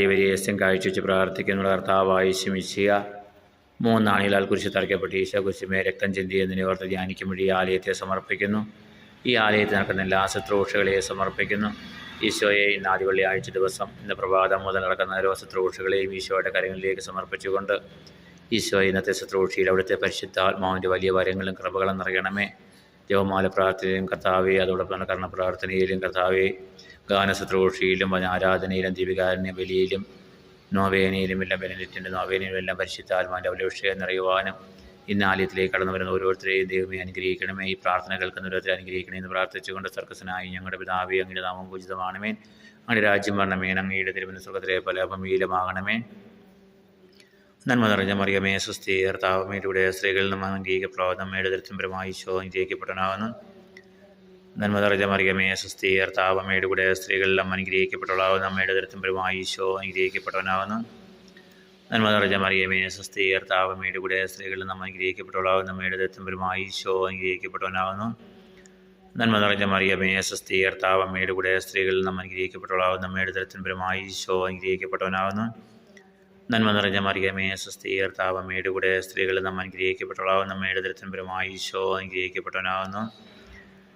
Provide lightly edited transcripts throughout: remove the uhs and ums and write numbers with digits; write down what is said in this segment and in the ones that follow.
ദൈവരഹസ്യം കാഴ്ചവെച്ച് പ്രാർത്ഥിക്കുന്ന കർത്താവായി ശമിക്കുക. മൂന്നാണികളാൽ കുരിശ് തറയ്ക്കപ്പെട്ട് ഈശോ കുരിശുമേ രക്തം ചിന്തി എന്നതിനെ ഓർത്ത് ധ്യാനിക്കുമ്പോൾ ഈ ആലയത്തെ സമർപ്പിക്കുന്നു. ഈ ആലയത്തിൽ നടക്കുന്ന എല്ലാ ശുശ്രൂഷകളെയും സമർപ്പിക്കുന്നു. ഈശോയെ ഇന്ന് ആദ്യ വെള്ളിയാഴ്ച ദിവസം ഇന്ന് പ്രഭാതം മുതൽ നടക്കുന്ന ഓരോ ശുശ്രൂഷകളെയും ഈശോയുടെ കരങ്ങളിലേക്ക് സമർപ്പിച്ചുകൊണ്ട് ഈശോ ഇന്നത്തെ ശുശ്രൂഷയിൽ അവിടുത്തെ പരിശുദ്ധാത്മാവിൻ്റെ വലിയ വരങ്ങളും കൃപകളും നിറയണമേ. ജപമാല പ്രാർത്ഥനയിലും കർത്താവെ, അതോടൊപ്പം കർണ പ്രാർത്ഥനയിലും കർത്താവെ, ഗാന ശുശ്രൂഷയിലും ആരാധനയിലും ദീപികാരുണ്യ ബലിയിലും നോവേനയിലും എല്ലാം ബെനഡിക്റ്റിൻ്റെ നോവേനയിലും എല്ലാം പരിശുദ്ധാത്മാവിൻ്റെ വലിയ വിഷയം നിറയുവാനും ഇന്ന് ആലയത്തിലേക്ക് കടന്നു വരുന്ന ഓരോരുത്തരെയും ദൈവമേ അനുഗ്രഹിക്കണമേ. ഈ പ്രാർത്ഥന കേൾക്കുന്ന ഓരോരുത്തരെ അനുഗ്രഹിക്കണേ എന്ന് പ്രാർത്ഥിച്ചുകൊണ്ട് സർക്കസനായി ഞങ്ങളുടെ പിതാവേ, അങ്ങയുടെ നാമം പൂജിതമാണമേ, അങ്ങയുടെ രാജ്യം വരണമേ, അങ്ങയുടെ തിരുമന സ്വർഗ്ഗത്തിലെ പോലെ ഭൂമിയിലുമാകണമേ. നന്മ നിറഞ്ഞ മറിയമേ സ്വസ്തി, കർത്താവ് അങ്ങയുടെ സ്ത്രീകളിൽ നിന്നും അനുഗ്രഹിക്കപ്പെടാവുന്ന അമ്മയുടെ ദരിദ്രം പരമായി ഈശോ അനുഗ്രഹിക്കപ്പെടാവുന്നു. നന്മ നിറഞ്ഞ മറിയമേ സ്വസ്തി, കർത്താവ് അങ്ങയുടെ കൂടെ സ്ത്രീകളിലും അനുഗ്രഹിക്കപ്പെടാവുന്ന അമ്മയുടെ ദരിദ്രം പരമായി ഈശോ അനുഗ്രഹിക്കപ്പെടാവുന്നു. നന്മ നിറഞ്ഞ മറിയമേ സ്വസ്തി, കർത്താവ് അങ്ങയുടെ കൂടെ സ്ത്രീകളിൽ നിന്നും അനുഗ്രഹിക്കപ്പെടാവുന്ന അമ്മയുടെ ദരിദ്രം പരമായി ഈശോ അനുഗ്രഹിക്കപ്പെടാവുന്നു. നന്മ നിറഞ്ഞ മറിയമേ സ്വസ്തി, കർത്താവ് അങ്ങയുടെ കൂടെ സ്ത്രീകളിൽ നിന്നും അനുഗ്രഹിക്കപ്പെടാവുന്ന അമ്മയുടെ ദരിദ്രം പരമായി ഈശോ അനുഗ്രഹിക്കപ്പെടാവുന്നു. നന്മ നിറഞ്ഞ മറിയമേ സ്വസ്തി, കർത്താവ് അങ്ങയുടെ കൂടെ സ്ത്രീകളിൽ നിന്നും അനുഗ്രഹിക്കപ്പെടാവുന്ന അമ്മയുടെ ദരിദ്രം പരമായി ഈശോ അനുഗ്രഹിക്കപ്പെടാവുന്നു.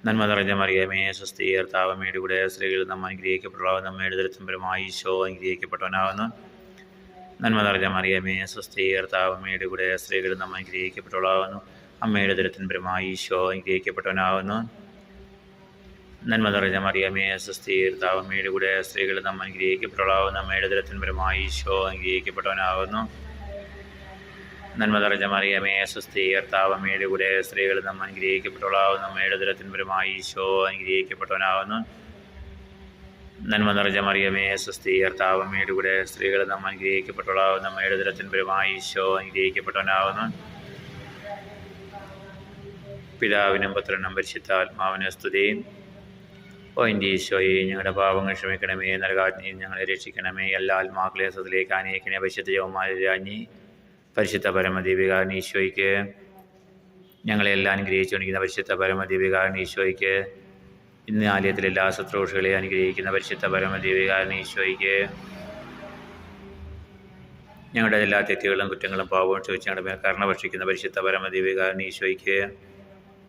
നന്മ നിറഞ്ഞ മറിയമേ സ്വസ്തി, കർത്താവ് അങ്ങയുടെ കൂടെ സ്ത്രീകളിൽ നിന്നും അനുഗ്രഹിക്കപ്പെടാവുന്ന അമ്മയുടെ ദരിദ്രം പരമായി ഈശോ അനുഗ്രഹിക്കപ്പെടാവുന്നു. നന്മ നിറഞ്ഞ മറിയമേ സ്വസ്തി, കർത്താവ് അങ്ങയുടെ കൂടെ സ്ത്രീകളിൽ നിന്നും അനുഗ്രഹിക്കപ്പെടാവുന്നു അമ്മയുടെ ദരിദ്രം പരമായി ഈശോ അനുഗ്രഹിക്കപ്പെടാവുന്നു. നന്മ നിറഞ്ഞ മറിയമേ സ്വസ്തി, കർത്താവ് അങ്ങയുടെ കൂടെ സ്ത്രീകളിൽ നിന്നും അനുഗ്രഹിക്കപ്പെടാവുന്ന അമ്മയുടെ ദരിദ്രം പരമായി ഈശോ അനുഗ്രഹിക്കപ്പെടാവുന്നു. നന്മ നിറഞ്ഞ മറിയമേ സ്വസ്തി, കർത്താവ് അങ്ങയുടെ കൂടെ സ്ത്രീകളിൽ നിന്നും അനുഗ്രഹിക്കപ്പെടാവുന്ന അമ്മയുടെ ദരിദ്രം പരമായി ഈശോ അനുഗ്രഹിക്കപ്പെടാവുന്നു. നന്മ നിറഞ്ഞ മറിയമേ സ്വസ്തി, കർത്താവ് അങ്ങയുടെ കൂടെ സ്ത്രീകളിൽ നിന്നും അനുഗ്രഹിക്കപ്പെടാവുന്ന അമ്മയുടെ ദരിദ്രം പരമായി ഈശോ അനുഗ്രഹിക്കപ്പെടാവുന്നു. പിതാവിനും പുത്രനും പരിശുദ്ധാത്മാവിനും സ്തുതി. ഓ എൻ്റെ ഈശോയെ, ഞങ്ങളുടെ പാപങ്ങൾ ക്ഷമിക്കണമേ, നരകാഗ്നിയിൽ ഞങ്ങളെ രക്ഷിക്കണമേ, എല്ലാ ആത്മാക്കളെ സ്വത്തിലേക്ക് അനയിക്കണേ. പരിശുദ്ധ ജപമാല രാജ്ഞി പരിശുദ്ധ പരമദീപികാരൻ ഈശോയ്ക്ക്, ഞങ്ങളെല്ലാം അനുഗ്രഹിച്ചുകൊണ്ടിരിക്കുന്ന പരിശുദ്ധ പരമദീപികാരൻ ഈശോയ്ക്ക്, ഇന്ന് ആലയത്തിലെ എല്ലാ ശുശ്രൂഷകളെയും അനുഗ്രഹിക്കുന്ന പരിശുദ്ധ പരമദീപികാരൻ ഈശോയ്ക്ക്, ഞങ്ങളുടെ എല്ലാ തെറ്റുകളും കുറ്റങ്ങളും പാപവും ചോദിച്ച് ഞങ്ങളുടെ മേൽ കരുണ ഭക്ഷിക്കുന്ന പരിശുദ്ധ പരമദീപികാരൻ ഈശോയ്ക്ക്,